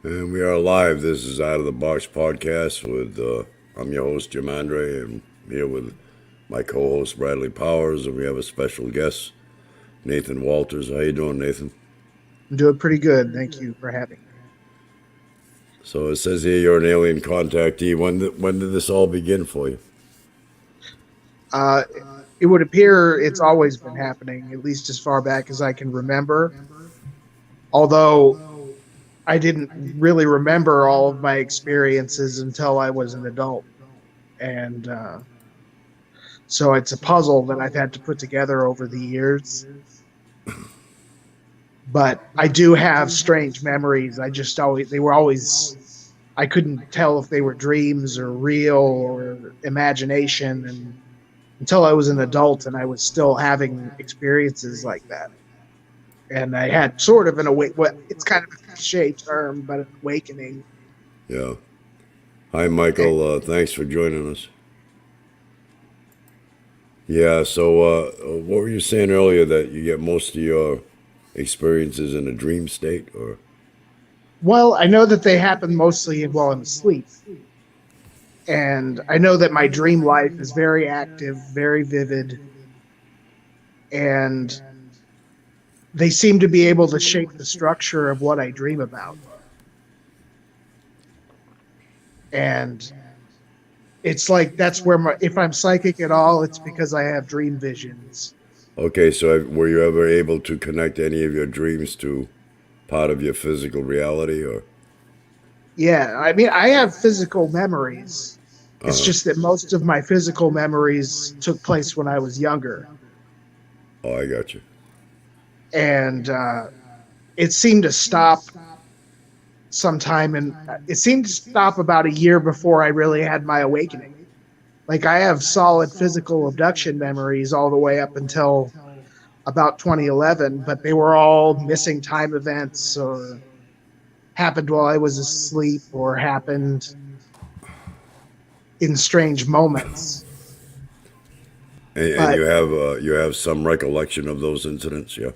And we are live. This is Out of the Box podcast with I'm your host Jim Andre, and I'm here with my co-host Bradley Powers, and we have a special guest, Nathan Walters. How you doing, Nathan? I'm doing pretty good. Thank you for having me. So it says here you're an alien contactee. When did this all begin for you? Uh, it would appear it's always been happening, at least as far back as I can remember. Although I didn't really remember all of my experiences until I was an adult. And so it's a puzzle that I've had to put together over the years. But I do have strange memories. They were always, I couldn't tell if they were dreams or real or imagination. And until I was an adult and I was still having experiences like that. And I had sort of it's kind of a cliche term, but an awakening. Yeah. Hi, Michael. Thanks for joining us. Yeah. So what were you saying earlier that you get most of your experiences in a dream state, or? Well, I know that they happen mostly while I'm asleep. And I know that my dream life is very active, very vivid, and they seem to be able to shape the structure of what I dream about. And it's like that's where if I'm psychic at all, it's because I have dream visions. Okay, so were you ever able to connect any of your dreams to part of your physical reality, or? Yeah, I mean, I have physical memories. It's Uh, just that most of my physical memories took place when I was younger. oh, I got you. And it seemed to stop sometime, and it seemed to stop about a year before I really had my awakening. Like, I have solid physical abduction memories all the way up until about 2011, but they were all missing time events or happened while I was asleep or happened in strange moments. And But you have some recollection of those incidents, yeah.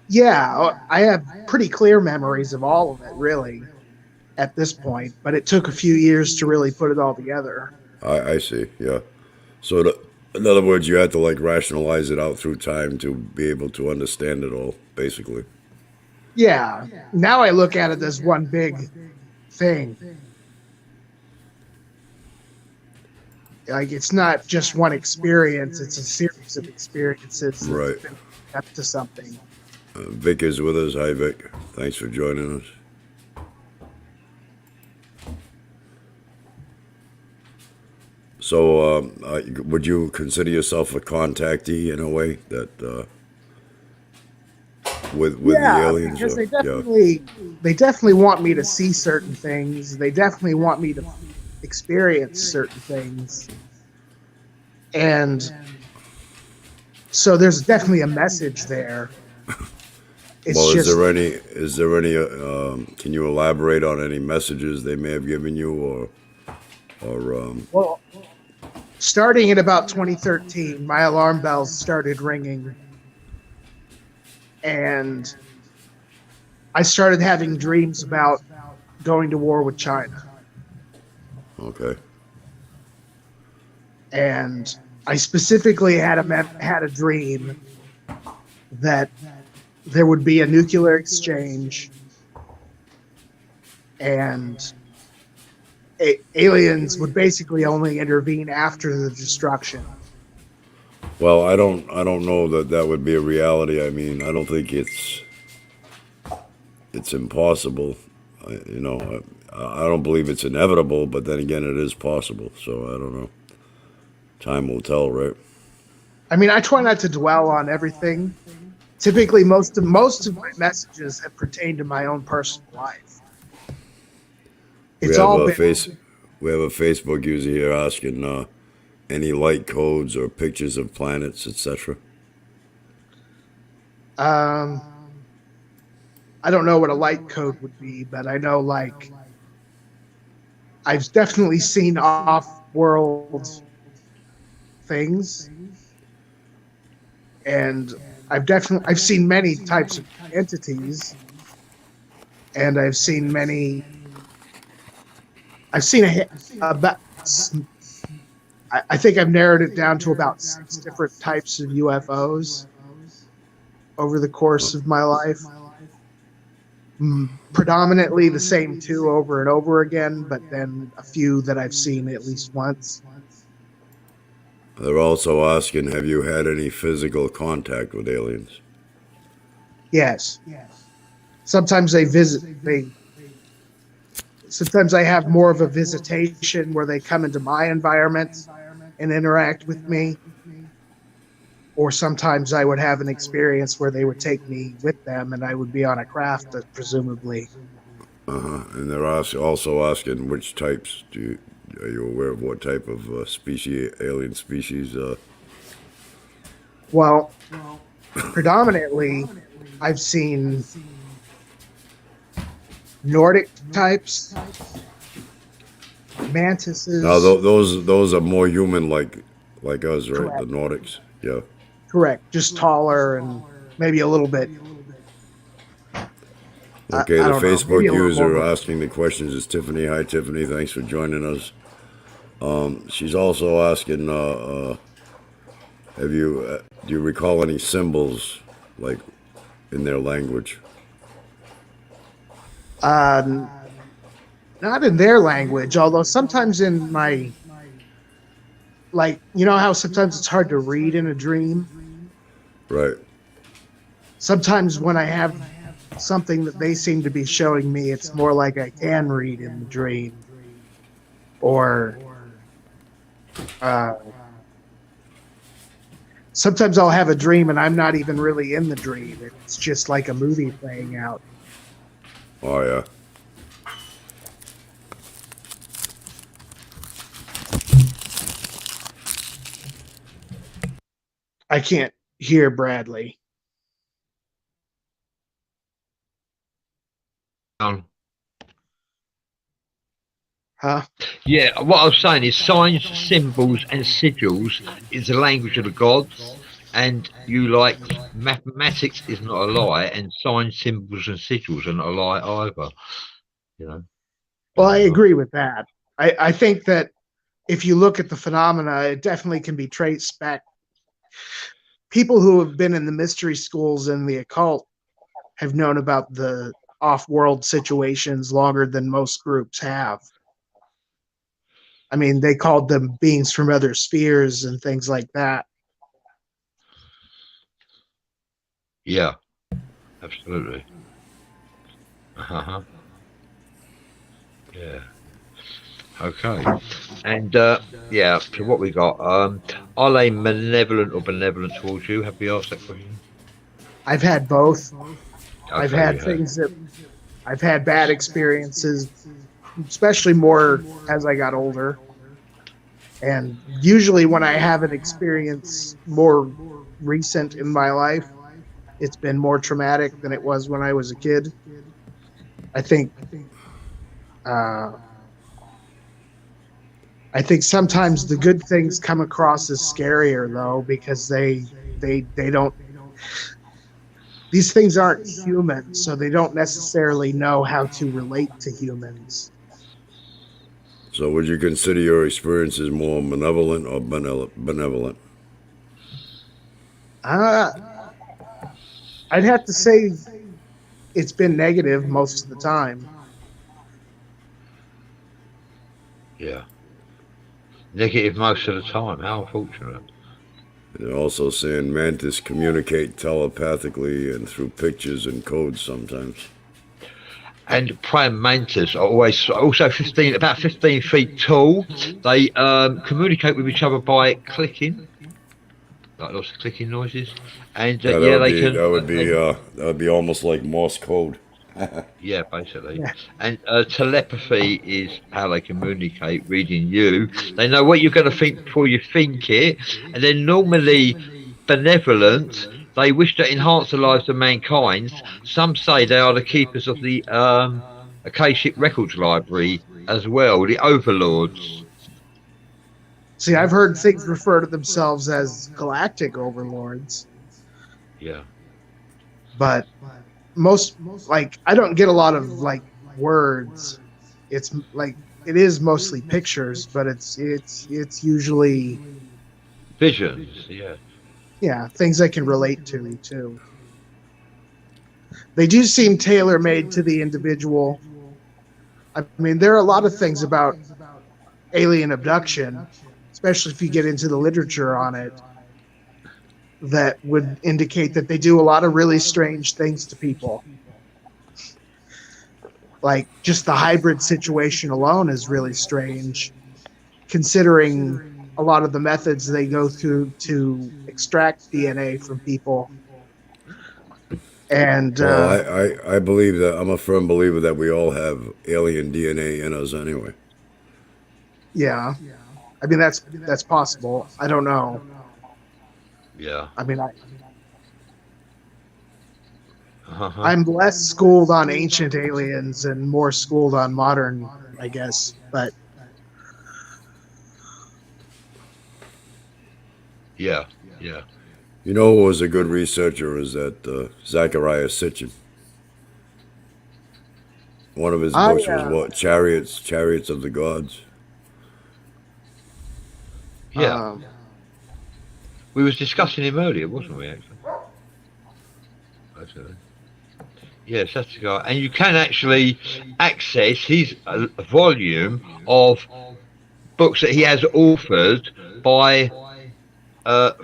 yeah, I have pretty clear memories of all of it, really, at this point. But it took a few years to really put it all together. I see, yeah. So in other words, you had to like rationalize it out through time to be able to understand it all, basically. Yeah, now I look at it as one big thing. Like, it's not just one experience, it's a series of experiences that's Right. been up to something. Vic is with us. Hi, Vic. Thanks for joining us. So, would you consider yourself a contactee in a way that with the Yeah, aliens? because Or yeah, they definitely want me to see certain things. They definitely want me to experience certain things. And so there's definitely a message there. It's well, just, is there any? Can you elaborate on any messages they may have given you, or well, starting at about 2013, my alarm bells started ringing and I started having dreams about going to war with China. okay, And I specifically had a dream that there would be a nuclear exchange and aliens would basically only intervene after the destruction. well, I don't know that that would be a reality. I mean, I don't think it's impossible. I don't believe it's inevitable, but then again, it is possible. So I don't know. Time will tell, right? I mean, I try not to dwell on everything. Typically, most of my messages have pertained to my own personal life. We It's have all a been face. We have a Facebook user here asking any light codes or pictures of planets, etc. um, I don't know what a light code would be, but I know, like, I've definitely seen off-world things, and I've seen many types of entities, and I've seen many. I've seen about. I think I've narrowed it down to about 6 different types of UFOs over the course of my life. Predominantly the same two over and over again, but then a few that I've seen at least once. They're also asking, have you had any physical contact with aliens? Yes. Sometimes they visit. Sometimes I have more of a visitation where they come into my environment and interact with me. Or sometimes I would have an experience where they would take me with them and I would be on a craft, presumably. And they're also asking which types are you aware of what type of alien species? Well, predominantly, I've seen Nordic types, Now mantises. those are more human like us, right? The Correct. Nordics. Yeah. Correct. Just taller and maybe a little bit. Okay, I the don't know. Maybe Facebook a little user more. asking the questions is Tiffany. Hi, Tiffany. Thanks for joining us. She's also asking, do you recall any symbols like in their language? Um, Not in their language, although sometimes in my, like, you know how sometimes it's hard to read in a dream? Right. Sometimes when I have something that they seem to be showing me, it's more like I can read in the dream. Or uh, sometimes I'll have a dream and I'm not even really in the dream. It's just like a movie playing out. Oh yeah. I can't hear Bradley. Um, Huh? yeah, what I was saying is signs, symbols, and sigils is the language of the gods, and you like mathematics is not a lie, and signs, symbols, and sigils are not a lie either. You know, Well, I uh, agree with that. I think that if you look at the phenomena, it definitely can be traced back. People who have been in the mystery schools and the occult have known about the off-world situations longer than most groups have. I mean, they called them beings from other spheres and things like that. yeah, absolutely. Uh-huh. Yeah. Okay. And yeah, so what we got? Are they malevolent or benevolent towards you? Have we asked that question? I've had both. I've Okay, you had have. things that I've had bad experiences, especially more as I got older. And usually, when I have an experience more recent in my life, it's been more traumatic than it was when I was a kid. I think uh, I think sometimes the good things come across as scarier though because they don't, these things aren't human, so they don't necessarily know how to relate to humans. So would you consider your experiences more malevolent or benevolent? Uh, I'd have to say it's been negative most of the time. Yeah. Negative most of the time. How unfortunate. They're also saying mantis communicate telepathically and through pictures and codes sometimes. And praying mantis are always also 15, about 15 feet tall. They communicate with each other by clicking, like lots of clicking noises. And Yeah, yeah, they can. that would be almost like Morse code. Yeah, basically. Yeah. And telepathy is how they communicate, reading you. They know what you're going to think before you think it. And they're normally benevolent. They wish to enhance the lives of mankind. Some say they are the keepers of the Akashic Records Library as well, the overlords. See, I've heard things refer to themselves as galactic overlords, Yeah. but most like I don't get a lot of like words. It's like it is mostly pictures, but it's usually Visions, yeah. yeah, things I can relate to too. They do seem tailor made to the individual. I mean, there are a lot of things about alien abduction, especially if you get into the literature on it, that would indicate that they do a lot of really strange things to people. Like just the hybrid situation alone is really strange, considering a lot of the methods they go through to extract DNA from people. And Well, I believe that I'm a firm believer that we all have alien DNA in us anyway. yeah, I mean that's possible. I don't know. Yeah. I mean, Uh-huh. I'm less schooled on ancient aliens and more schooled on modern, I guess. But Yeah. Yeah. You know who was a good researcher is that Zachariah Sitchin. One of his I, books was what? Chariots of the Gods. Yeah. um, We was discussing him earlier, wasn't we, actually? Okay. Yes, that's the guy. And you can actually access his volume of books that he has authored by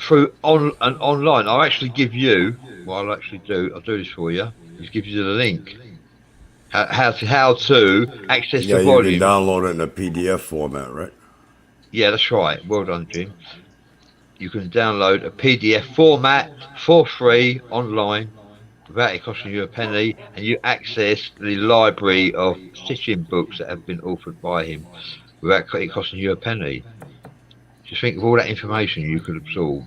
through online. I'll actually give you. What I'll actually do. I'll do this for you. Just give you the link. How to access Yeah, the you can volumes. download it in a PDF format, right? Yeah, that's right. Well done, Jim. You can download a PDF format for free online without it costing you a penny, and you access the library of stitching books that have been authored by him without it costing you a penny. Just think of all that information you could absorb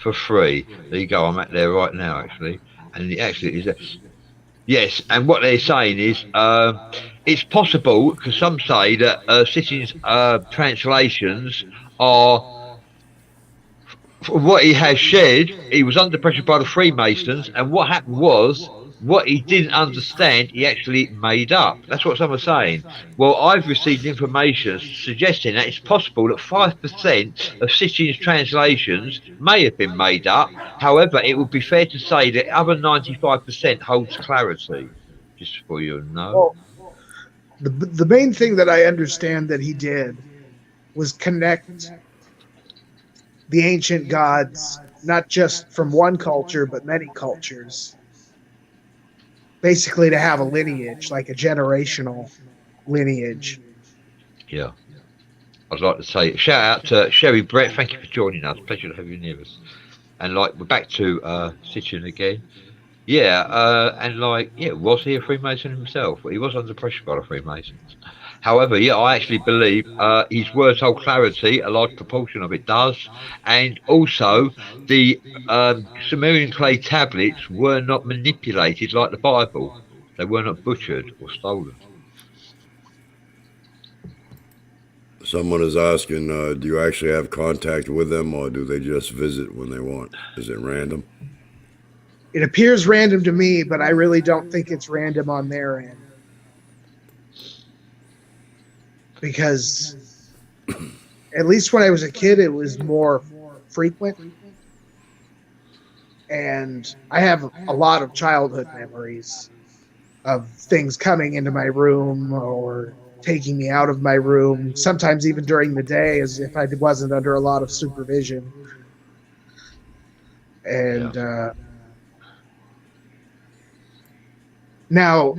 for free. There you go. I'm at there right now, actually, and it actually is. Yes, and what they're saying is it's possible because some say that Sitchin's translations are what he has shared. He was under pressure by the Freemasons, and what happened was what he didn't understand, he actually made up. That's what some are saying. Well, I've received information suggesting that it's possible that 5% of Sitchin's translations may have been made up. However, it would be fair to say that other 95% holds clarity. Just for you to know. well, the main thing that I understand that he did was connect the ancient gods not just from one culture but many cultures, basically to have a lineage, like a generational lineage. Yeah. I'd like to say shout out to Sherry Brett. Thank you for joining us. Pleasure to have you near us. And like we're back to Sitchin again. Yeah, and like, yeah, was he a Freemason himself? Well, he was under pressure by the Freemasons. However, yeah, I actually believe his words hold clarity. A large proportion of it does, and also the Sumerian clay tablets were not manipulated like the Bible. They were not butchered or stolen. Someone is asking, do you actually have contact with them or do they just visit when they want? Is it random? It appears random to me, but I really don't think it's random on their end. Because at least when I was a kid, it was more frequent. And I have a lot of childhood memories of things coming into my room or taking me out of my room, sometimes even during the day, as if I wasn't under a lot of supervision. And now,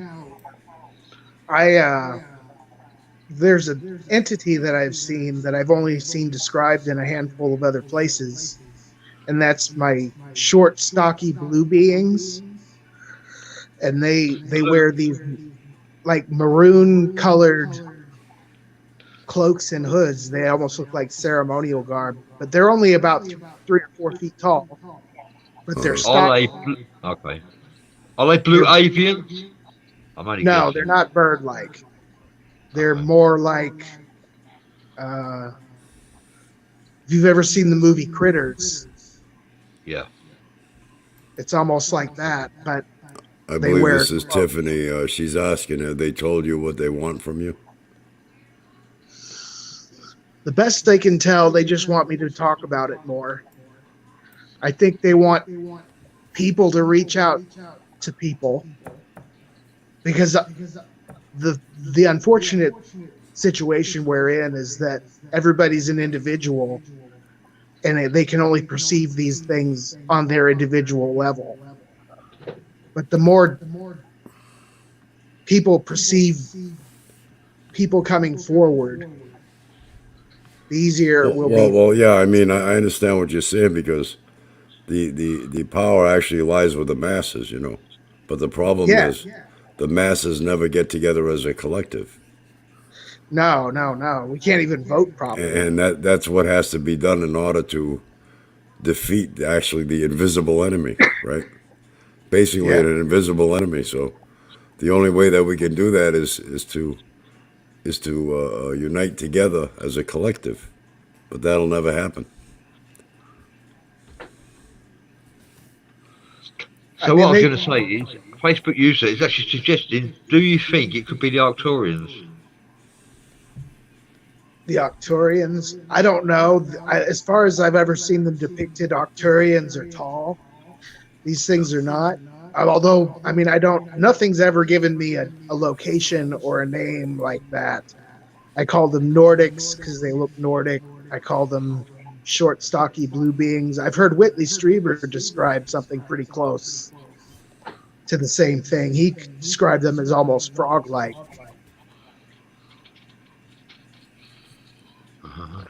there's an entity that I've seen that I've only seen described in a handful of other places, and that's my short, stocky blue beings. And they wear these like maroon colored cloaks and hoods. They almost look like ceremonial garb, but they're only about 3 or 4 feet tall. But they're stocky. Okay? Are they blue avians? I'm only No, guessing. they're not bird-like. They're Okay. more like. If you've ever seen the movie Critters, Yeah. it's almost like that, but I They believe wear this is Tiffany. She's asking, have they told you what they want from you? the best they can tell. They just want me to talk about it more. I think they want people to reach out to people because the unfortunate situation we're in is that everybody's an individual and they can only perceive these things on their individual level. But the more people perceive people coming forward, the easier it will be. Yeah. I mean, I understand what you're saying because the power actually lies with the masses, you know. But the problem Yeah, is the masses never get together as a collective, no, no, no. We can't even vote properly. and that's what has to be done in order to defeat actually the invisible enemy, right? Basically, Yeah, an invisible enemy. So the only way that we can do that is to unite together as a collective, but that'll never happen. So what I and was they going to say is, Facebook user is actually suggesting, do you think it could be the Arcturians? the Octurians. I don't know. As far as I've ever seen them depicted, Octurians are tall. These things are not. Although, I mean, I don't. Nothing's ever given me a location or a name like that. I call them Nordics because they look Nordic. I call them short, stocky blue beings. I've heard Whitley Strieber describe something pretty close to the same thing. He described them as almost frog-like. Uh-huh.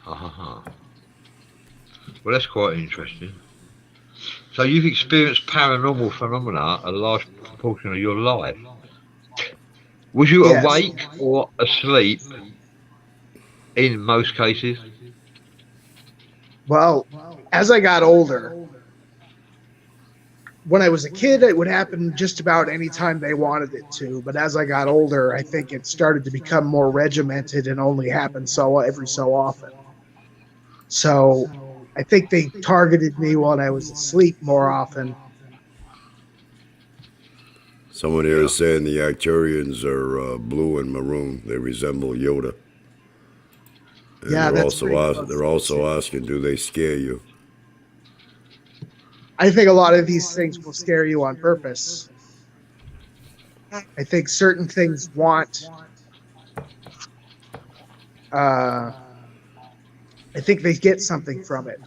Uh-huh. Well, that's quite interesting. So you've experienced paranormal phenomena a large proportion of your life. Was you Yes. awake or asleep in most cases? Well, as I got older, when I was a kid, it would happen just about any time they wanted it to. But as I got older, I think it started to become more regimented and only happened so every so often. So I think they targeted me when I was asleep more often. Someone here Yeah. is saying the Arcturians are blue and maroon. They resemble Yoda, and Yeah, that's pretty they're close. also asking, do they scare you? I think a lot of these things will scare you on purpose. I think certain things want. I think they get something from it.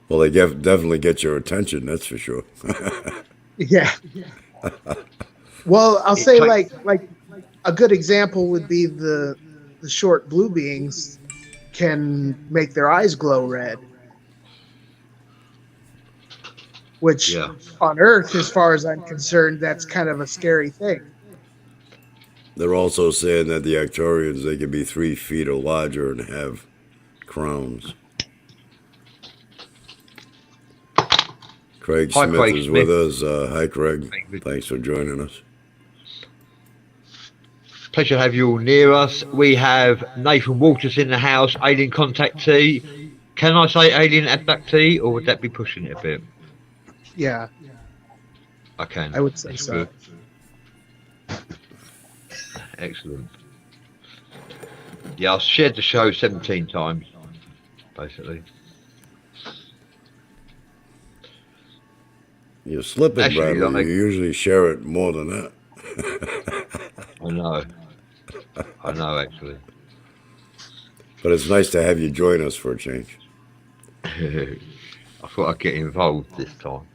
Well, they definitely get your attention. That's for sure. Yeah. Well, I'll It say takes. like a good example would be the short blue beings can make their eyes glow red, which Yeah. on Earth, as far as I'm concerned, that's kind of a scary thing. They're also saying that the Arcturians they can be 3 feet or larger and have crowns. Craig Hi, Smith Craig is Smith. with us. Hi, Craig. Thanks for joining us. Pleasure to have you all near us. We have Nathan Walters in the house, alien contactee. Can I say alien abductee, or would that be pushing it a bit? Yeah, I can. I would say That's so. good. Excellent. Yeah, I've shared the show 17 times, basically. You're slipping, Actually, Bradley. like, You usually share it more than that. I know, actually. But it's nice to have you join us for a change. I thought I'd get involved this time.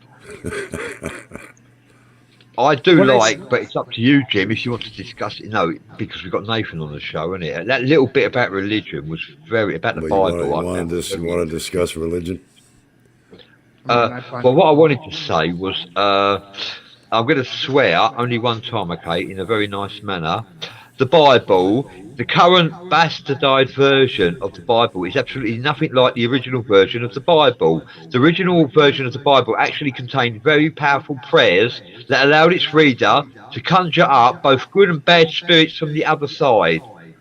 I do What I like, s- but it's up to you, Jim, if you want to discuss it. No, because we've got Nathan on the show, isn't it? That little bit about religion was about the Well, Bible. I found you very want to interesting. discuss religion? I find Well, what I wanted to say was, I'm going to swear only one time, okay, in a very nice manner. The Bible, the current bastardized version of the Bible, is absolutely nothing like the original version of the Bible. The original version of the Bible actually contained very powerful prayers that allowed its reader to conjure up both good and bad spirits from the other side.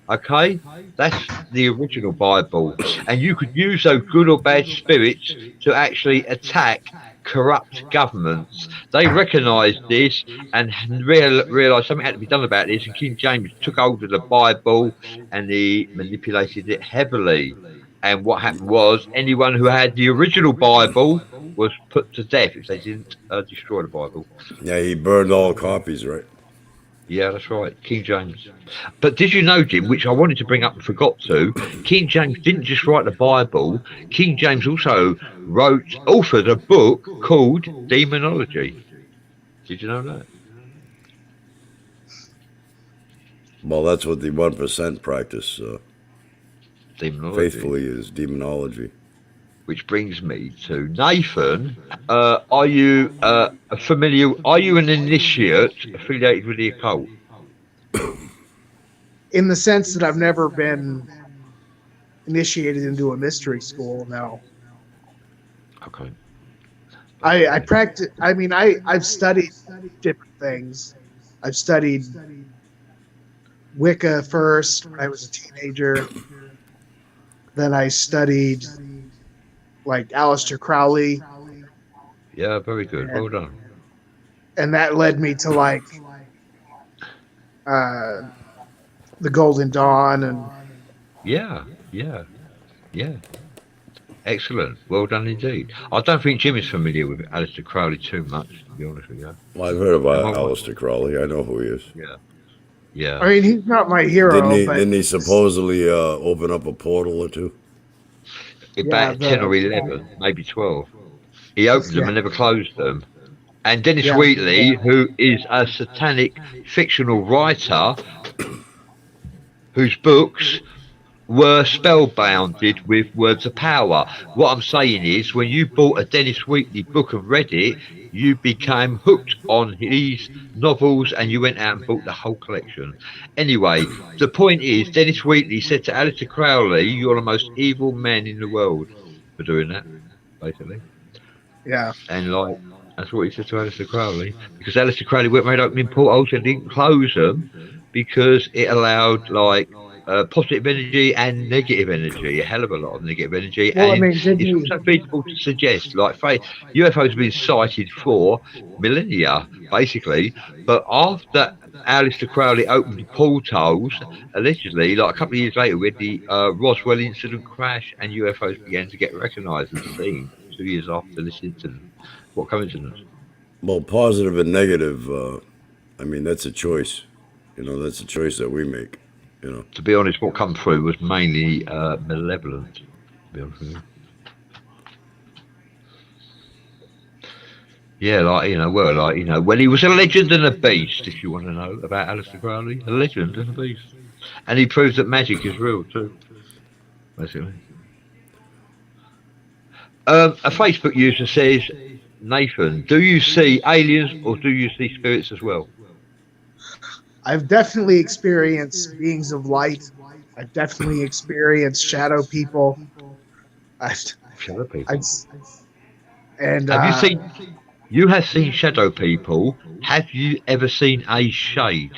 Okay, that's the original Bible, and you could use those good or bad spirits to actually attack corrupt governments. They recognised this and realised something had to be done about this, and King James took hold of the Bible and he manipulated it heavily. And what happened was anyone who had the original Bible was put to death if they didn't destroy the Bible. Yeah, he burned all copies, right? Yeah, that's right, King James. But did you know, Jim, which I wanted to bring up and forgot to, King James didn't just write the Bible, King James also authored a book called Demonology. Did you know that? Well, that's what the 1% practice Demonology. faithfully is demonology. Which brings me to Nathan. Are you familiar? Are you an initiate affiliated with the occult? In the sense that I've never been initiated into a mystery school. No, Okay. I practice. I mean, I've studied different things. I've studied Wicca first when I was a teenager. Then I studied like Aleister Crowley, Yeah, very good. Well done. and that led me to like uh, the Golden Dawn and Yeah, yeah, yeah. Excellent. Well done indeed. I don't think Jim is familiar with Aleister Crowley too much, to be honest with you. Well, I've heard Am I about right? Aleister Crowley. I know who he is. Yeah. Yeah. I mean, he's not my hero, but Didn't he supposedly open up a portal or two? yeah, About 10 or 11, maybe 12. He opened them yeah, and never closed them. And Dennis yeah. Wheatley, who is a satanic fictional writer whose books were spellbounded with words of power. What I'm saying is, when you bought a Dennis Wheatley book and read it, you became hooked on his novels and you went out and bought the whole collection. Anyway, the point is, Dennis Wheatley said to Aleister Crowley, "You're the most evil man in the world for doing that," basically. Yeah. And like, that's what he said to Aleister Crowley. Because Aleister Crowley went around opening portals and didn't close them because it allowed like positive energy and negative energy, a hell of a lot of negative energy. Well, I And mean, didn't it's he? also feasible to suggest, like, UFOs have been sighted for millennia, basically. But after Aleister Crowley opened the portals, allegedly, like a couple of years later, we had the Roswell incident crash, and UFOs began to get recognised and seen 2 years after this incident. What coincidence? Well, positive and negative. I mean, that's a choice. That's a choice that we make. To be honest, what come through was mainly malevolent. To be honest with you. Yeah, well, he was a legend and a beast. If you want to know about Aleister Crowley, a legend and a beast, and he proves that magic is real too. Basically, a Facebook user says, "Nathan, do you see aliens or do you see spirits as well?" I've definitely experienced beings of light. I've definitely experienced shadow people. I've, Shadow people. I've and Have you seen? You have seen shadow people. Have you ever seen a shade?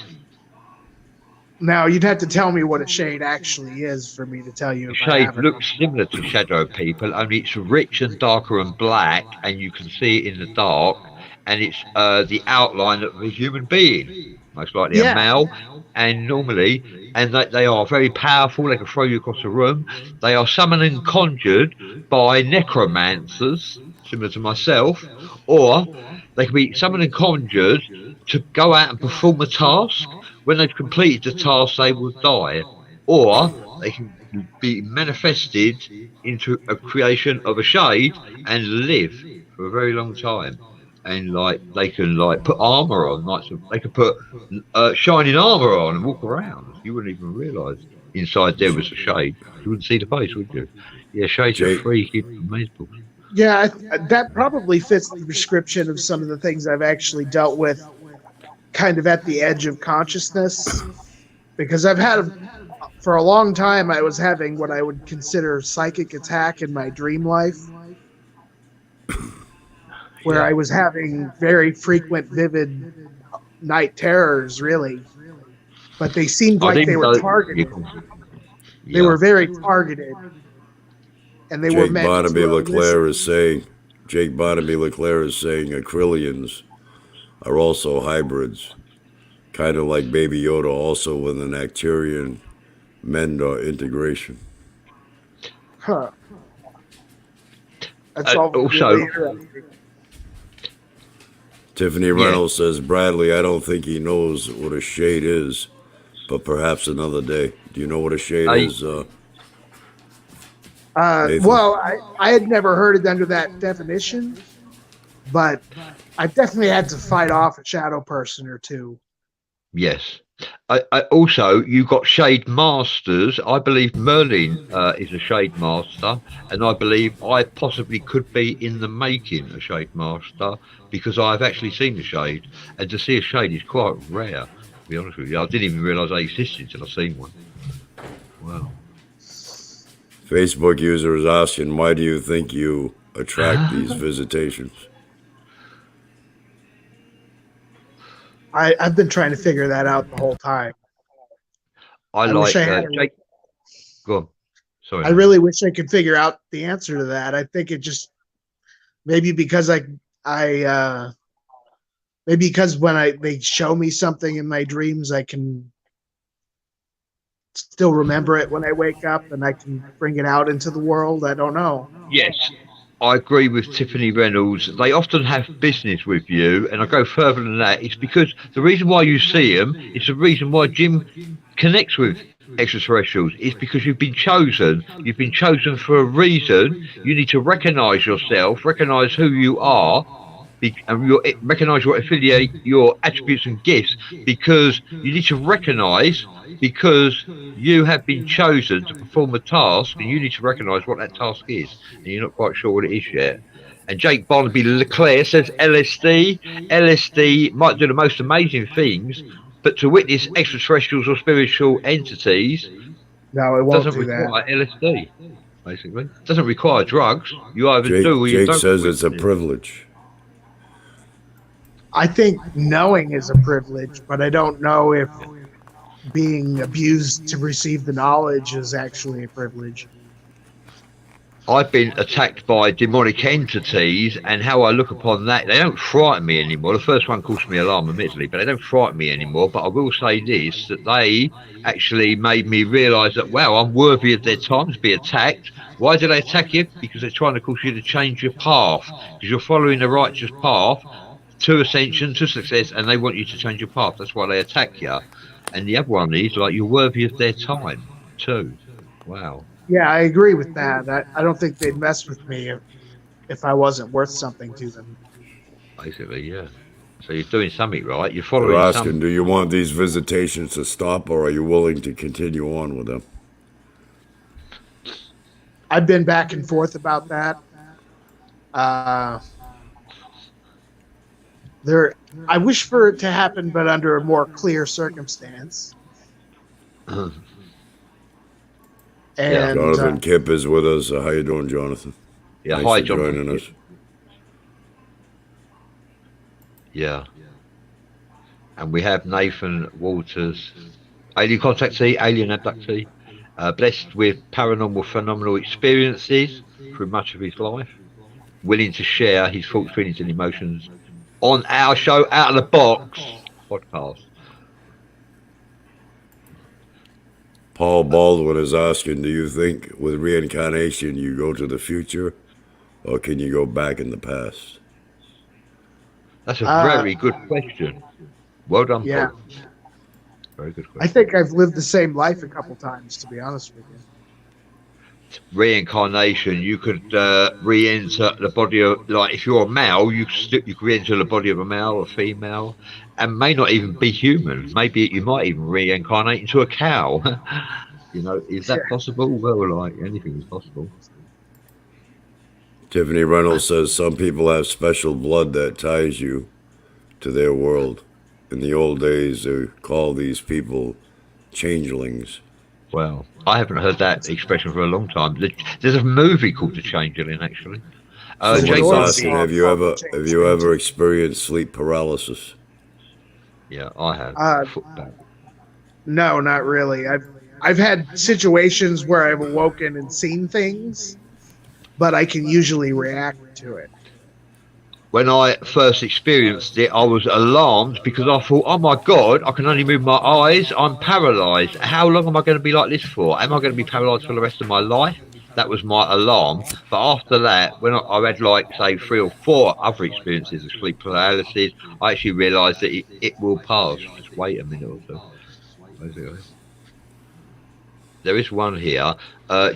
now you'd have to tell me what a shade actually is for me to tell you The if I shade haven't. looks similar to shadow people, only it's rich and darker and black, and you can see it in the dark, and it's the outline of a human being, most likely a Yeah, male, and normally, and they are very powerful. They can throw you across the room. They are summoned and conjured by necromancers, similar to myself, or they can be summoned and conjured to go out and perform a task. When they've completed the task, they will die, or they can be manifested into a creation of a shade and live for a very long time. And like they can like put armor on, like they can put shining armor on and walk around. You wouldn't even realise inside there was a shade. You wouldn't see the face, would you? Yeah, shades are Jay, freaky, amazing. yeah, that probably fits the description of some of the things I've actually dealt with, kind of at the edge of consciousness, because I've had for a long time I was having what I would consider psychic attack in my dream life, where Yeah. I was having very frequent, vivid night terrors, really. but they seemed I like they didn't were know. targeted. They Yeah. were very targeted, and they were Jake meant Barnaby to Leclerc elicit. is saying, Jake Barnaby Leclerc is saying Akrillians are also hybrids, kind of like Baby Yoda, also with an Acturian mend or integration. Huh. That's all Also, really interesting. Tiffany yeah, Reynolds says, Bradley, I don't think he knows what a shade is, but perhaps another day. Do you know what a shade I, is, Nathan? Well, I had never heard it under that definition, but I definitely had to fight off a shadow person or two. yes. I also, you got shade masters. I believe Merlin is a shade master, and I believe I possibly could be in the making a shade master because I've actually seen the shade, and to see a shade is quite rare. To be honest with you, I didn't even realise they existed until I seen one. Wow. Facebook user is asking, why do you think you attract these visitations? I've been trying to figure that out the whole time. I I wish I like had. Jake. Go on. Sorry. I really wish I could figure out the answer to that. I think it just maybe because I maybe because when they show me something in my dreams, I can still remember it when I wake up and I can bring it out into the world. I don't know. Yes, I agree with Tiffany Reynolds. They often have business with you, and I go further than that. It's because the reason why you see them is the reason why Jim connects with extraterrestrials. It's because you've been chosen. You've been chosen for a reason. You need to recognize yourself, recognize who you are, and recognize your affiliate, your attributes and gifts, because you need to recognize because you have been chosen to perform a task, and you need to recognize what that task is, and you're not quite sure what it is yet. And Jake Barnaby Leclerc says LSD. LSD might do the most amazing things, but to witness extraterrestrials or spiritual entities No, it won't doesn't do that. require LSD. Basically, it doesn't require drugs. You either do or you Jake don't. says it's a privilege. I think knowing is a privilege, but I don't know if being abused to receive the knowledge is actually a privilege. I've been attacked by demonic entities, and how I look upon that, they don't frighten me anymore. The first one caused me alarm, admittedly, but they don't frighten me anymore. But I will say this, that they actually made me realise that, wow, I'm worthy of their time to be attacked. Why do they attack you? Because they're trying to cause you to change your path, because you're following the righteous path to ascension, to success, and they want you to change your path. That's why they attack you. And the other one is, like, you're worthy of their time, too. Wow. Yeah, I agree with that. I don't think they'd mess with me if I wasn't worth something to them. Basically, yeah. So you're doing something right. You're They're following asking, some. do you want these visitations to stop, or are you willing to continue on with them? I've been back and forth about that. Uh, there, I wish for it to happen, but under a more clear circumstance. Yeah. And Jonathan Kipp is with us. How you doing, Jonathan? Yeah. Thanks Hi, for Jonathan. joining us. Yeah. And we have Nathan Walters, alien contactee, alien abductee, blessed with paranormal phenomenal experiences through much of his life, willing to share his thoughts, feelings, and emotions on our show, Out of the Box podcast. Paul Baldwin is asking, do you think with reincarnation you go to the future, or can you go back in the past? That's a very good question. Well done, yeah, Paul. Very good question. I think I've lived the same life a couple times, to be honest with you. Reincarnation, you could re-enter the body of, like, if you're a male, you could re-enter the body of a male or female, and may not even be human. Maybe you might even reincarnate into a cow. You know, is that possible? Well, like, anything is possible. Tiffany Reynolds says some people have special blood that ties you to their world. In the old days, they call these people changelings. Well, I haven't heard that expression for a long time. There's a movie called The Changeling, actually. Someone Jake is George asking, Song have you called ever experienced sleep paralysis? Yeah, I have. Uh, Foot back. No, not really. I've had situations where I've awoken and seen things, but I can usually react to it. When I first experienced it, I was alarmed because I thought, oh my God, I can only move my eyes. I'm paralysed. How long am I going to be like this for? Am I going to be paralysed for the rest of my life? That was my alarm. But after that, when I had like, say, 3 or 4 other experiences of sleep paralysis, I actually realised that it will pass. Just wait a minute or two. Basically. There is one here.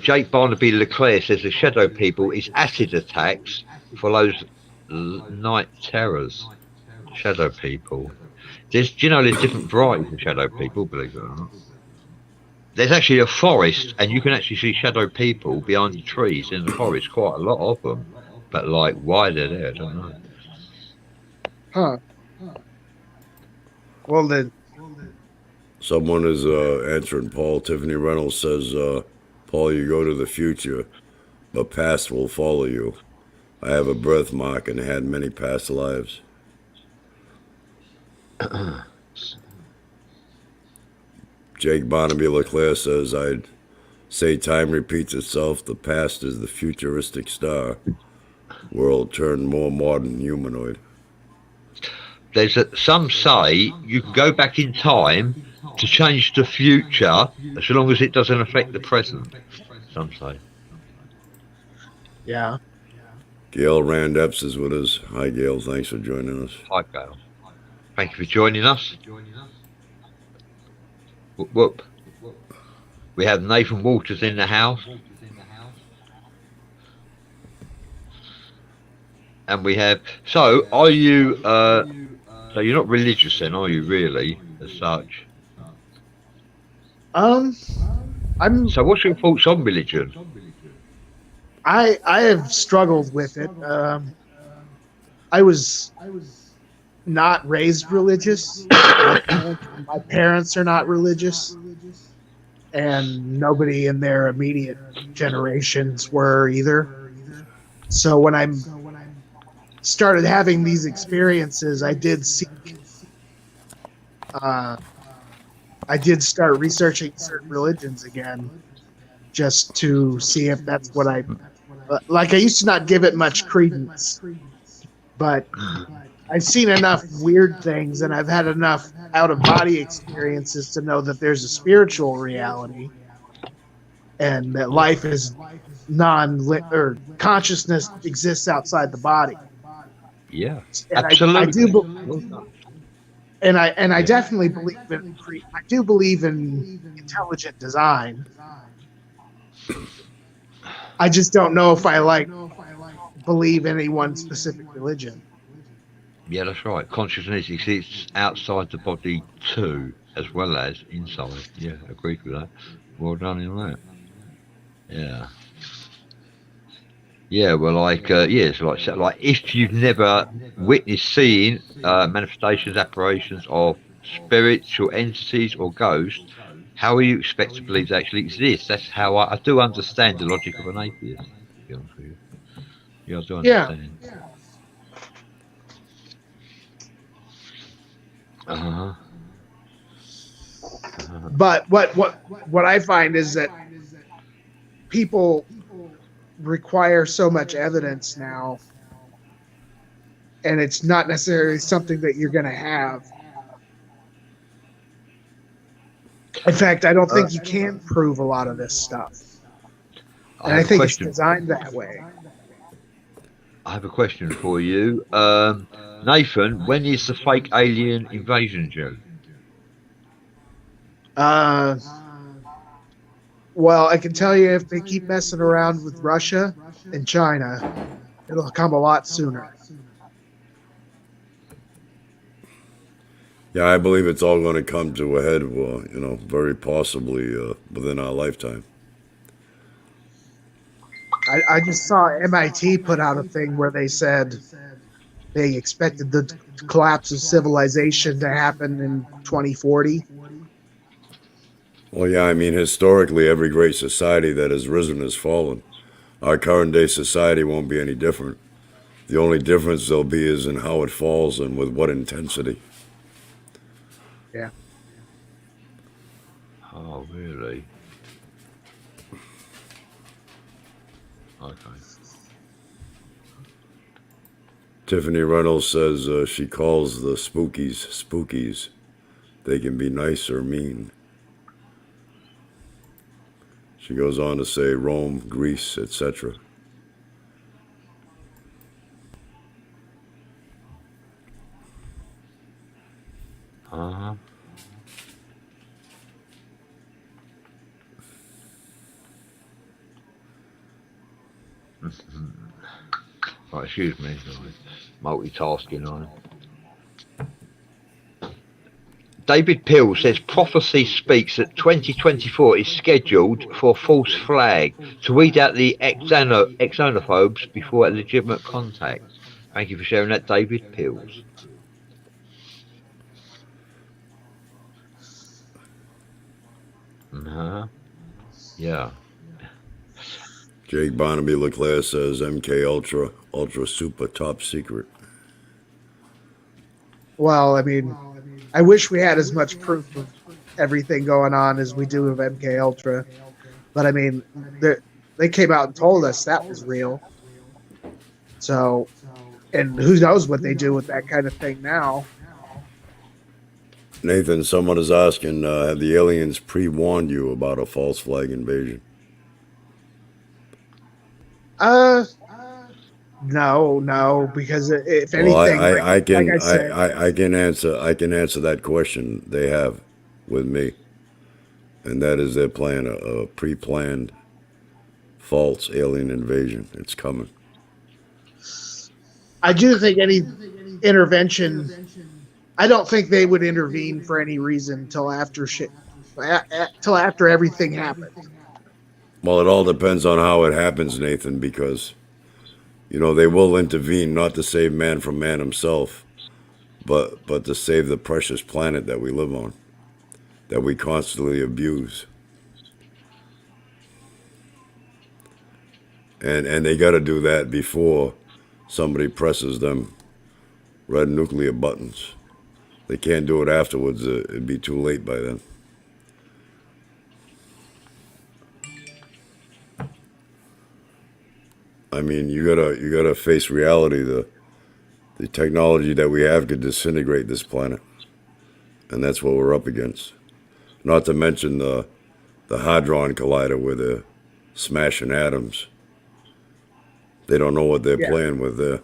Jake Barnaby Leclerc says the shadow people is acid attacks for those night terrors. Shadow people. There's different varieties of shadow people, believe it or not. There's actually a forest, and you can actually see shadow people behind the trees in the forest. Quite a lot of them, but like why they're there, I don't know. Huh. Well, then, Someone is answering Paul. Tiffany Reynolds says, Paul, you go to the future, but past will follow you. I have a birthmark and had many past lives. Jake Barnaby Leclerc says, I'd say time repeats itself. The past is the futuristic star. World turned more modern humanoid. Some say you can go back in time to change the future as long as it doesn't affect the present. Some say. yeah. Gail Rand Epps is with us. Hi, Gail. Thanks for joining us. Hi, Gail. Thank you for joining us. Whoop, whoop. We have Nathan Walters in the house. And we have... So, are you... so you're not religious then, are you, really, as such? I'm. So what's your thoughts on religion? I have struggled with it. I was not raised religious. My parents are not religious, and nobody in their immediate generations were either. So when I started having these experiences, I did start researching certain religions again, just to see if that's what I like. I used to not give it much credence, but I've seen enough weird things and I've had enough out of body experiences to know that there's a spiritual reality and that life is or consciousness exists outside the body. Yeah, and absolutely. I definitely believe in I do believe in intelligent design. I just don't know if I believe in any one specific religion. Yeah, that's right. Consciousness exists outside the body too, as well as inside. Yeah, agreed with that. Well done in that. Yeah. Yeah, well, so like if you've never witnessed, seeing manifestations, apparitions of spiritual entities or ghosts, how are you expect to believe they actually exist? That's how I do understand the logic of an atheist, to be honest with you. Yeah, I do understand. Yeah. Uh-huh. But what I find is that people require so much evidence now, and it's not necessarily something that you're going to have. In fact, I don't think you can prove a lot of this stuff. And I think it's designed that way. I have a question for you. Nathan, when is the fake alien invasion due? Well, I can tell you if they keep messing around with Russia and China, it'll come a lot sooner. Yeah, I believe it's all going to come to a head, very possibly within our lifetime. I just saw MIT put out a thing where they said they expected the collapse of civilization to happen in 2040. Well, yeah, I mean, historically, every great society that has risen has fallen. Our current day society won't be any different. The only difference there'll be is in how it falls and with what intensity. Yeah. Oh, really? Okay. Tiffany Reynolds says she calls the spookies. They can be nice or mean. She goes on to say Rome, Greece, etc. Uh-huh. Right, excuse me. Multitasking on. David Peel says prophecy speaks that 2024 is scheduled for false flag to weed out the xenophobes before a legitimate contact. Thank you for sharing that, David Peels. Yeah. Jake Barnaby Leclerc says MK Ultra Super Top Secret. Well, I mean, I wish we had as much proof of everything going on as we do of MK Ultra, but I mean, they came out and told us that was real. So, and who knows what they do with that kind of thing now? Nathan, someone is asking, have the aliens pre-warned you about a false flag invasion? No, because if Well, anything, like I said, I can answer that question. They have with me, and that is they're planning a pre-planned false alien invasion. It's coming. I do think any intervention. I don't think they would intervene for any reason till after till after everything happened. Well, it all depends on how it happens, Nathan, because they will intervene not to save man from man himself, but to save the precious planet that we live on, that we constantly abuse. And they got to do that before somebody presses them red nuclear buttons. They can't do it afterwards. It'd be too late by then. I mean, you gotta face reality. The technology that we have could disintegrate this planet, and that's what we're up against. Not to mention the Hadron Collider where they're smashing atoms. They don't know what they're playing with there.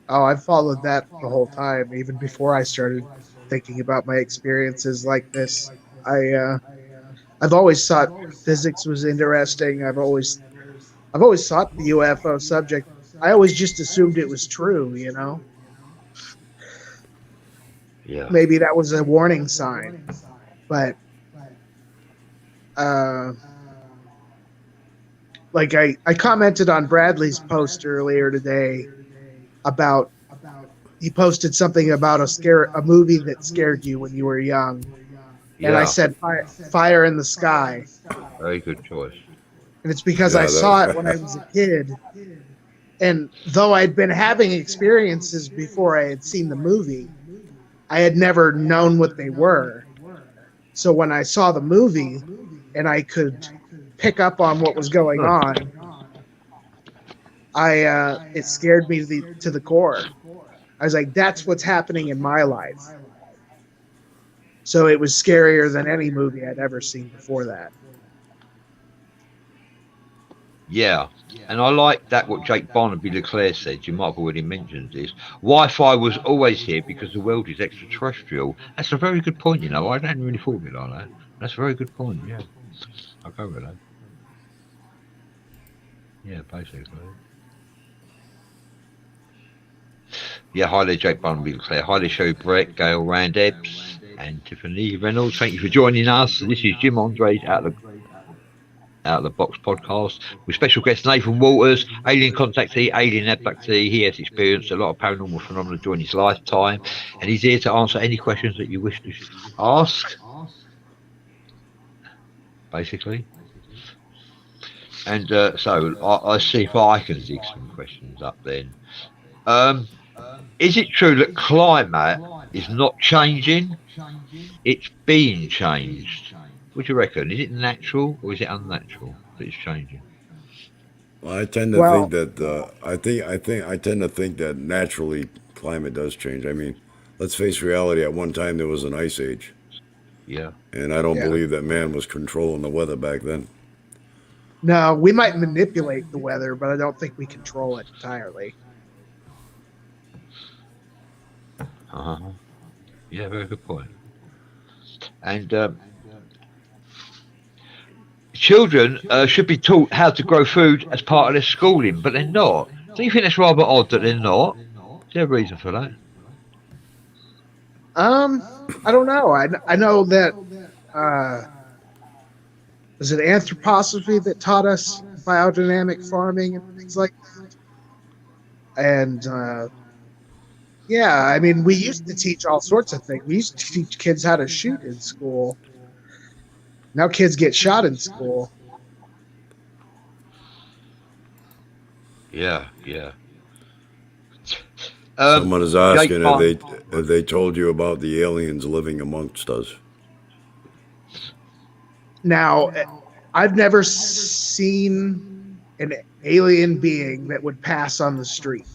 Oh, I've followed that the whole time, even before I started thinking about my experiences like this. I've always thought physics was interesting. I've always thought the UFO subject. I always just assumed it was true, Yeah. Maybe that was a warning sign, but like I commented on Bradley's post earlier today about he posted something about a movie that scared you when you were young, and I said Fire in the Sky. Very good choice. And it's because I saw it when I was a kid, and though I'd been having experiences before I had seen the movie, I had never known what they were. So when I saw the movie and I could pick up on what was going on, it scared me to the core. I was like, that's what's happening in my life. So it was scarier than any movie I'd ever seen before that. Yeah, and I like that what Jake Barnaby Leclerc said. You might have already mentioned this. Wi-Fi was always here because the world is extraterrestrial. That's a very good point. I hadn't really thought of it like that. That's a very good point. Yeah, I'll go with that. Yeah, basically. Yeah, hi there, Jake Barnaby Leclerc. Hi there, Sherry Brett, Gail Randebs, and Tiffany Reynolds. Thank you for joining us. This is Jim Andres Out of the Box podcast with special guest Nathan Walters, alien contactee, alien abductee. He has experienced a lot of paranormal phenomena during his lifetime, and he's here to answer any questions that you wish to ask, basically. And so I see if I can dig some questions up then. Is it true that climate is not changing, it's being changed. What do you reckon? Is it natural or is it unnatural that it's changing? I tend to think Well, that I tend to think that naturally climate does change. I mean, let's face reality. At one time there was an ice age, Yeah. and I don't yeah. believe that man was controlling the weather back then. No, we might manipulate the weather, but I don't think we control it entirely. Uh-huh. Yeah, very good point. And children should be taught how to grow food as part of their schooling, but they're not. Do you think that's rather odd that they're not? Is there a reason for that? Um, I don't know. I know that uh was it anthroposophy that taught us biodynamic farming and things like that. And yeah, I mean, we used to teach all sorts of things. We used to teach kids how to shoot in school. Now kids get shot in school. Yeah, yeah. Someone is Jake asking Paul. if they told you about the aliens living amongst us. Now, I've never seen an alien being that would pass on the street.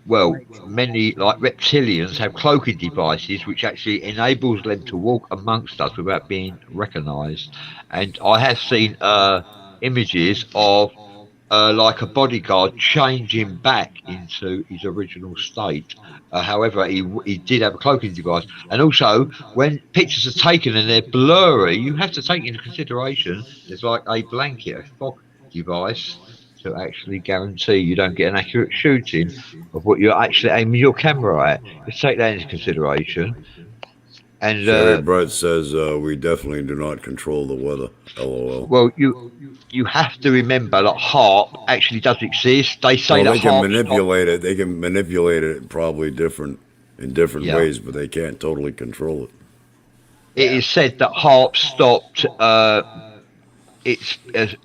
Well, Like, many like reptilians have cloaking devices which actually enables them to walk amongst us without being recognised. And I have seen images of like a bodyguard changing back into his original state. However, he did have a cloaking device, and also when pictures are taken and they're blurry, you have to take into consideration there's like a blanket, a fog device to actually guarantee you don't get an accurate shooting of what you're actually aiming your camera at. You take that into consideration, and Sherry Brett says we definitely do not control the weather. LOL. well, you have to remember that HARP actually does exist. They say Well, that they can HARP stop. manipulate it. They can manipulate it probably in different Yeah. ways, but they can't totally control it. It is said that HARP stopped. It's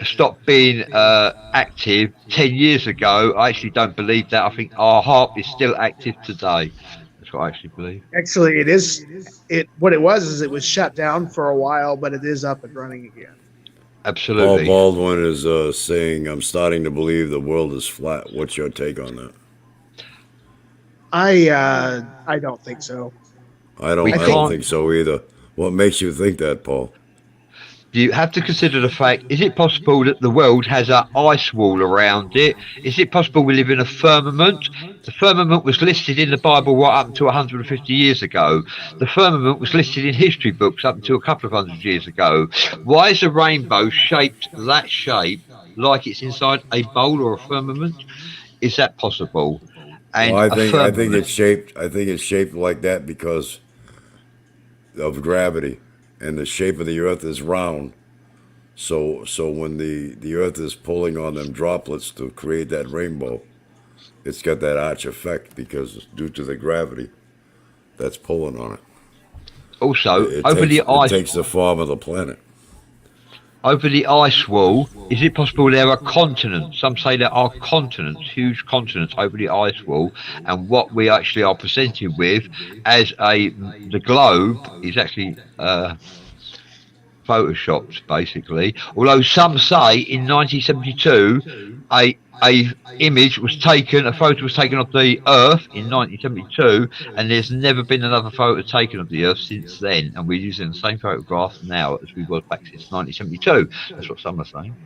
stopped being active 10 years ago. I actually don't believe that. I think our HARP is still active today. That's what I actually believe. actually, it is it. What it was is it was shut down for a while, but it is up and running again. Paul Absolutely. Baldwin is saying, "I'm starting to believe the world is flat." What's your take on that? I don't think so. We I I think don't can't. think so either. What makes you think that, Paul? You have to consider the fact: is it possible that the world has an ice wall around it? Is it possible we live in a firmament? The firmament was listed in the Bible right up until 150 years ago. The firmament was listed in history books up until a couple of hundred years ago. Why is the rainbow shaped that shape, like it's inside a bowl or a firmament? Is that possible? Well, And a I think firmament. it's shaped. I think it's shaped like that because of gravity, and the shape of the Earth is round. So when the Earth is pulling on them droplets to create that rainbow, it's got that arch effect because due to the gravity that's pulling on it. Also, It takes the form of the planet. over the ice wall, is it possible there are continents? Some say there are continents, huge continents over the ice wall, and what we actually are presented with as the globe is actually photoshopped, basically. Although some say in 1972, a image was taken, a photo was taken of the Earth in 1972, and there's never been another photo taken of the Earth since then. And we're using the same photograph now as we was back since 1972. That's what some are saying.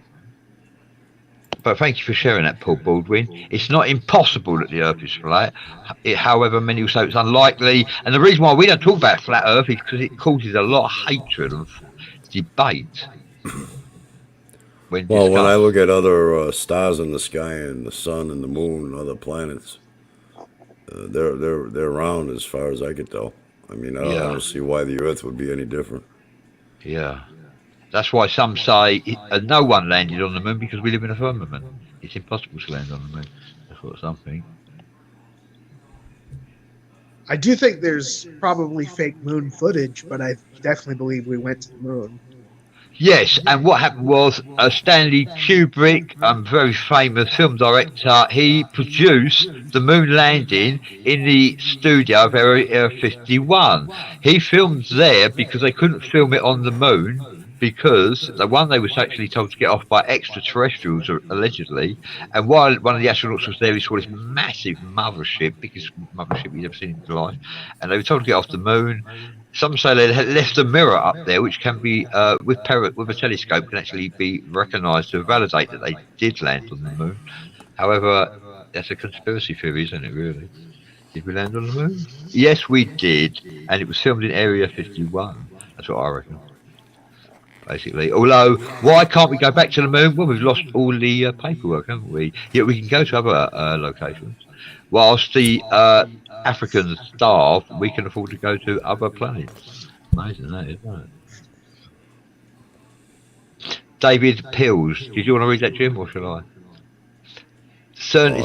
But thank you for sharing that, Paul Baldwin. It's not impossible that the Earth is flat. However, many will say it's unlikely. And the reason why we don't talk about flat Earth is because it causes a lot of hatred and debate when Well, when I discussed. look at other stars in the sky and the sun and the moon and other planets, they're round as far as I can tell. I mean, I Yeah, don't see why the Earth would be any different. yeah. That's why some say no one landed on the moon because we live in a firmament. It's impossible to land on the moon. That's what some think. I do think there's probably fake moon footage, but I definitely believe we went to the moon. Yes, and what happened was Stanley Kubrick, very famous film director, he produced the moon landing in the studio of Area 51. He filmed there because they couldn't film it on the moon because they was actually told to get off by extraterrestrials allegedly, and while one of the astronauts was there, he saw this massive mothership, biggest mothership he'd ever seen in his life, and they were told to get off the moon. Some say they had left a mirror up there, which can be, with a telescope, can actually be recognised to validate that they did land on the moon. However, that's a conspiracy theory, isn't it? Really? Did we land on the moon? Yes, we did, and it was filmed in Area 51. That's what I reckon. Basically, although why can't we go back to the moon? Well, we've lost all the paperwork, haven't we? Yet we can go to other locations. Whilst the Africans starve, we can afford to go to other planets. Amazing that, isn't it? David Pills. Did you want to read that, Jim, or shall I? CERN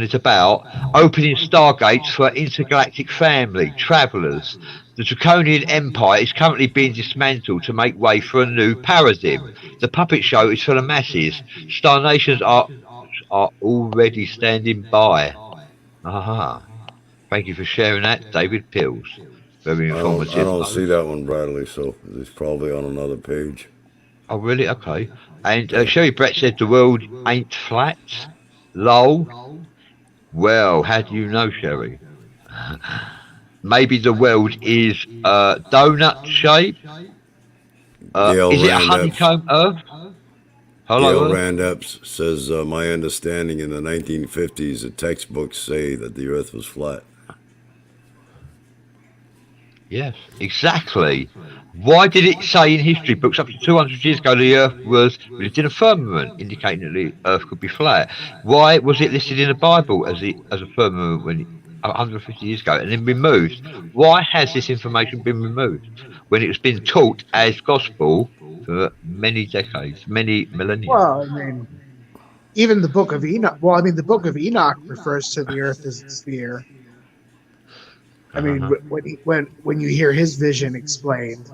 is about opening stargates for intergalactic family travellers. The Draconian Empire is currently being dismantled to make way for a new paradigm. The puppet show is for the masses. Star nations are already standing by. Aha. Thank you for sharing that, David Pills. Very informative. I don't see that one, Bradley, so it's probably on another page. Oh, really? Okay. And Sherry Brett said the world ain't flat. Lol. Well, how do you know, Sherry? Maybe the world is donut shaped. Is it a honeycomb Earth? Dale Rand Epps says, my understanding in the 1950s, the textbooks say that the Earth was flat. Yes, exactly. Why did it say in history books up to 200 years ago the Earth was in a firmament, indicating that the Earth could be flat? Why was it listed in the Bible as a firmament when 150 years ago and then removed? Why has this information been removed when it was being taught as gospel for many decades, many millennia? Well, I mean, even the Book of Enoch. Well, I mean, the Book of Enoch refers to the Earth as a sphere. I mean, when you hear his vision explained,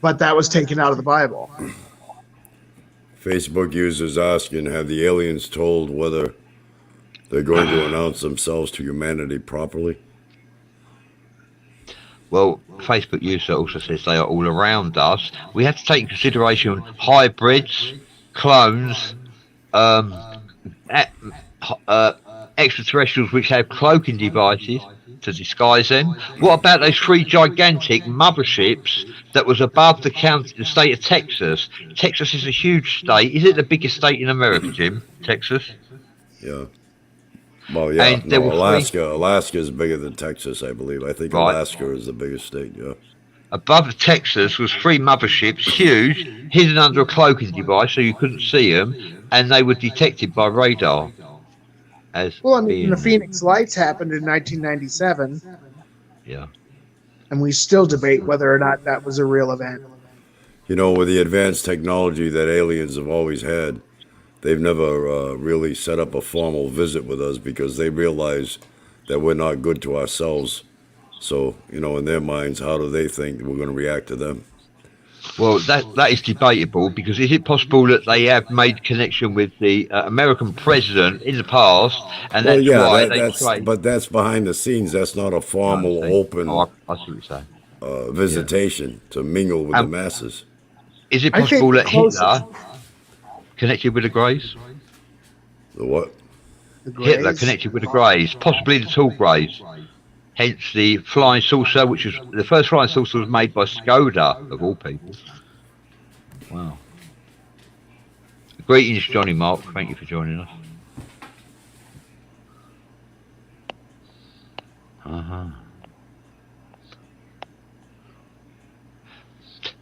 but that was taken out of the Bible. Facebook users asking, have the aliens told whether they're going to announce themselves to humanity properly? Well, Facebook user also says they are all around us. We have to take into consideration hybrids, clones, extraterrestrials which have cloaking devices to disguise them. What about those three gigantic motherships that was above the state of Texas? Texas is a huge state. Is it the biggest state in America, Jim? Texas? Yeah. Well, yeah. No, Alaska is bigger than Texas, I believe. I think Alaska is the biggest state, yeah. Above Texas was three motherships, huge, hidden under a cloaking device so you couldn't see them, and they were detected by radar. Well, I mean, the Phoenix Lights happened in 1997. Yeah. And we still debate whether or not that was a real event. You know, with the advanced technology that aliens have always had, they've never really set up a formal visit with us because they realize that we're not good to ourselves. So, you know, in their minds, how do they think we're going to react to them? Well, that is debatable because is it possible that they have made connection with the American president in the past, and that's why but that's behind the scenes. That's not a formal, open I see what you're saying. Visitation to mingle with the masses. Is it possible that Hitler connected with the Greys? The what? Hitler connected with the Greys, possibly the tall Greys. Hence the flying saucer, which was the first flying saucer was made by Skoda, of all people. Wow. Greetings, Johnny Mark. Thank you for joining us.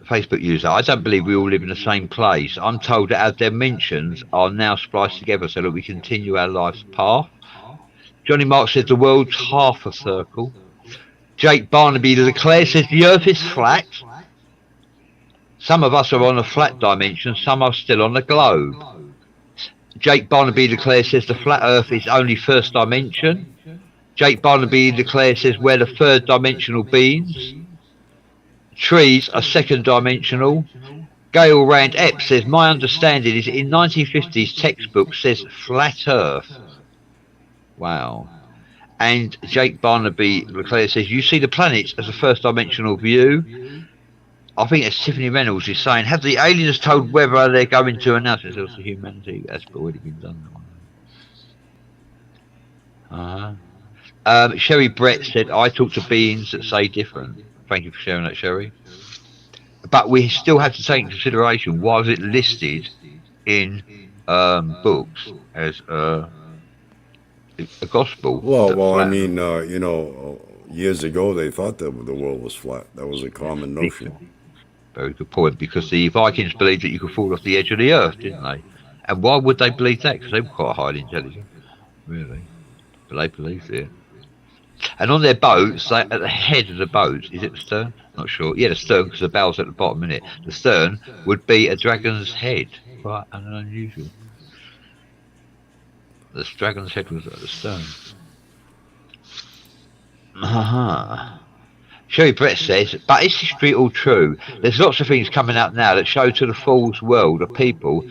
Facebook user, I don't believe we all live in the same place. I'm told that our dimensions are now spliced together so that we continue our life's path. Johnny Mark says the world's half a circle. Jake Barnaby declares says the Earth is flat. Some of us are on a flat dimension, some are still on the globe. Jake Barnaby declares says the flat Earth is only first dimension. Jake Barnaby declares says we're the third dimensional beings. trees are second dimensional. Gail Rand Epps says, my understanding is in 1950s textbook says flat Earth. Wow. And Jake Barnaby Leclerc says, you see the planets as a first dimensional view. I think it's Tiffany Reynolds is saying, have the aliens told whether they're going to announce themselves to humanity? That's already been done. Sherry Brett said, I talk to beings that say different. Thank you for sharing that, Sherry. But we still have to take into consideration, why was it listed in books as a gospel? Well, I mean, years ago they thought that the world was flat. That was a common notion. Very good point, because the Vikings believed that you could fall off the edge of the earth, didn't they? And why would they believe that? Because they were quite highly intelligent, really. But they believed it. And on their boats, at the head of the boat, is it the stern? Not sure. Yeah, the stern, because the bow's at the bottom, isn't it? The stern would be a dragon's head. Quite unusual. The dragon's head was at the stern. Sherry Brett says, but is history all true? There's lots of things coming out now that show to the fool's world of people.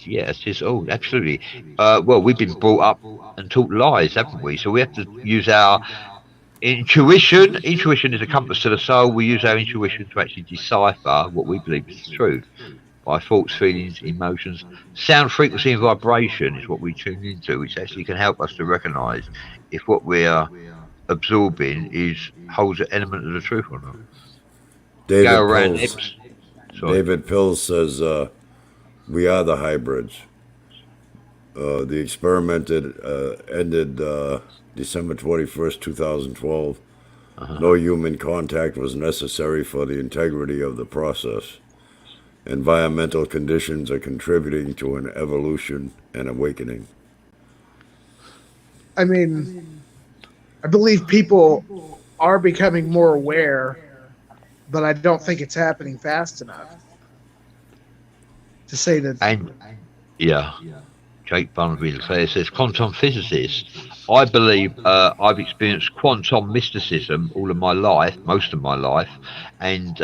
Yes, it's all absolutely. Well, we've been brought up and taught lies, haven't we? So we have to use our intuition. Intuition is a compass to the soul. We use our intuition to actually decipher what we believe is the truth by thoughts, feelings, emotions. Sound, frequency, and vibration is what we tune into, which actually can help us to recognise if what we are absorbing holds an element of the truth or not. David Pills says we are the hybrids. The experiment ended December 21st, 2012. No human contact was necessary for the integrity of the process. Environmental conditions are contributing to an evolution and awakening. I mean, I believe people are becoming more aware, but I don't think it's happening fast enough to say that. And yeah, Jake Barnaby says, quantum physicist. I believe I've experienced quantum mysticism all of my life, most of my life, and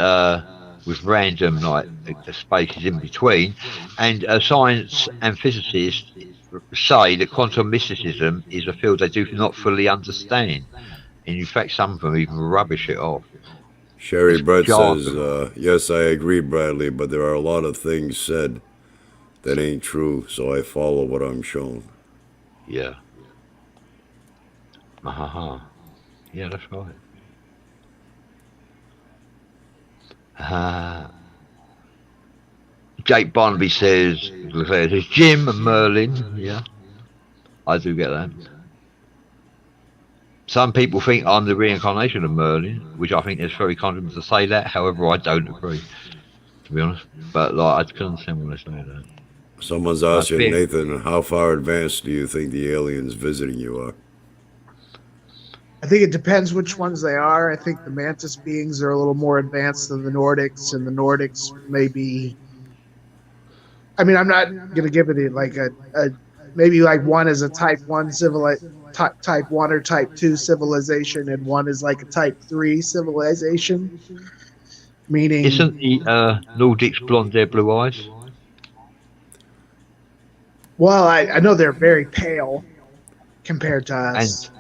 with random the spaces in between. And science and physicists say that quantum mysticism is a field they do not fully understand. And in fact, some of them even rubbish it off. Sherry Brett says, yes, I agree, Bradley, but there are a lot of things said that ain't true, so I follow what I'm shown. Yeah. Yeah, that's right. Jake Barnaby says, Jim and Merlin. Yeah, I do get that. Some people think I'm the reincarnation of Merlin, which I think is very kind of them to say that. However, I don't agree, to be honest. But I can understand when they say that. Someone's asking, Nathan, how far advanced do you think the aliens visiting you are? I think it depends which ones they are. I think the Mantis beings are a little more advanced than the Nordics, and the Nordics may be. I mean, I'm not going to give it like a maybe like one is a type 1 type 1 or type 2 civilization, and one is like a type 3 civilization. Meaning, isn't the Nordics blonde hair, blue eyes? Well, I know they're very pale compared to us.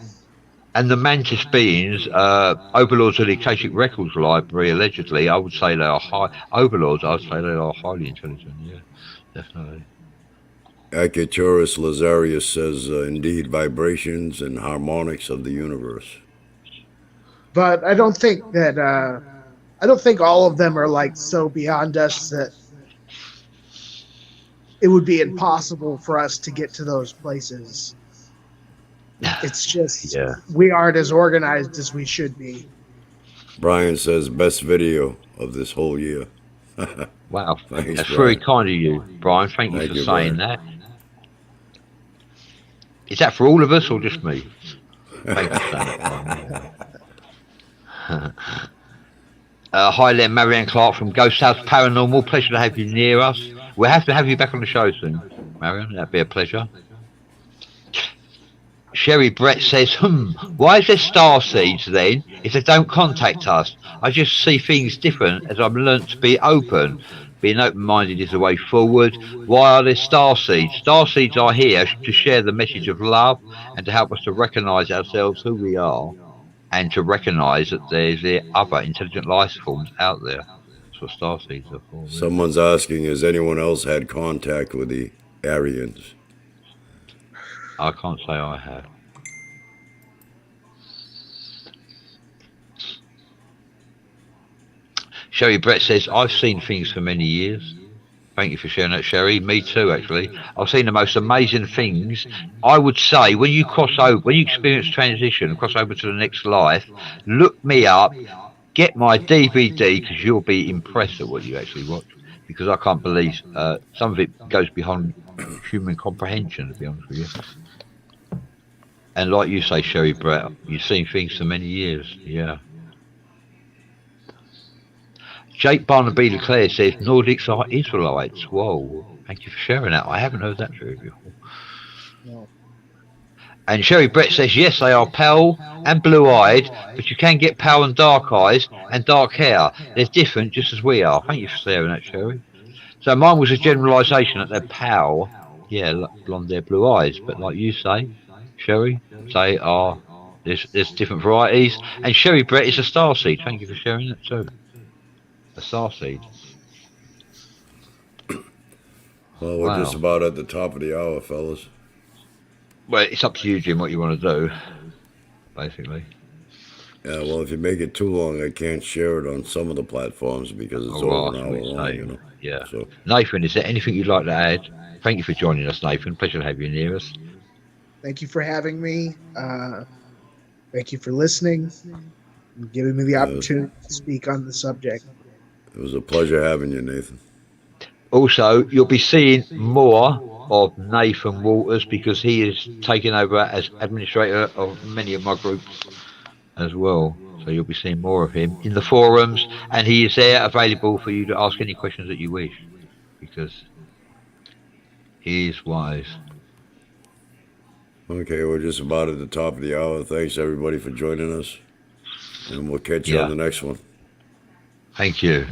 And the Mantis beings, overlords of the Akashic Records Library, allegedly, I would say they are overlords. I would say they are highly intelligent. Yeah, definitely. Acuturus Lazarius says, indeed, vibrations and harmonics of the universe. But I don't think that I don't think all of them are like so beyond us that it would be impossible for us to get to those places. It's just we aren't as organized as we should be. Brian says, best video of this whole year. Wow. Thanks, that's Brian. very kind of you, Brian. Thank you for saying that. Is that for all of us or just me? Thank you for saying that. Hi there, Marianne Clark from Ghost House Paranormal. Pleasure to have you near us. We'll have to have you back on the show soon, Marianne. That'd be a pleasure. Sherry Brett says, why is there star seeds then if they don't contact us? I just see things different as I've learnt to be open. Being open-minded is the way forward. Why are there star seeds? Star seeds are here to share the message of love and to help us to recognise ourselves, who we are, and to recognise that there's other intelligent life forms out there. That's what star seeds are for. Really. Someone's asking, has anyone else had contact with the Aryans? I can't say I have. Sherry Brett says, I've seen things for many years. Thank you for sharing that, Sherry. Me too, actually. I've seen the most amazing things. I would say when you cross over, when you experience transition, cross over to the next life, look me up, get my DVD, because you'll be impressed at what you actually watch. Because I can't believe some of it goes beyond human comprehension, to be honest with you. And like you say, Sherry Brett, you've seen things for many years. Yeah. Jake Barnaby Leclerc says Nordics are Israelites. Whoa, thank you for sharing that. I haven't heard that theory before. No. And Sherry Brett says, yes, they are pale and blue-eyed, but you can get pale and dark eyes and dark hair. They're different just as we are. Thank you for sharing that, Sherry. So mine was a generalisation that they're pale, yeah, blonde hair, blue eyes. But like you say, Sherry, they are, there's different varieties. And Sherry Brett is a starseed. Thank you for sharing that too. A starseed. Well, we're just about at the top of the hour, fellas. Well, it's up to you, Jim, what you want to do, basically. Yeah, well, if you make it too long, I can't share it on some of the platforms because it's over an hour long, you know. Yeah. So. Nathan, is there anything you'd like to add? Thank you for joining us, Nathan. Pleasure to have you near us. Thank you for having me. Thank you for listening and giving me the opportunity to speak on the subject. It was a pleasure having you, Nathan. Also, you'll be seeing more of Nathan Walters because he is taking over as administrator of many of my groups as well. So you'll be seeing more of him in the forums, and he is there available for you to ask any questions that you wish because he is wise. Okay, we're just about at the top of the hour. Thanks, everybody, for joining us, and we'll catch you on the next one. Thank you.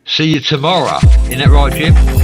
See you tomorrow. Isn't that right, Jim?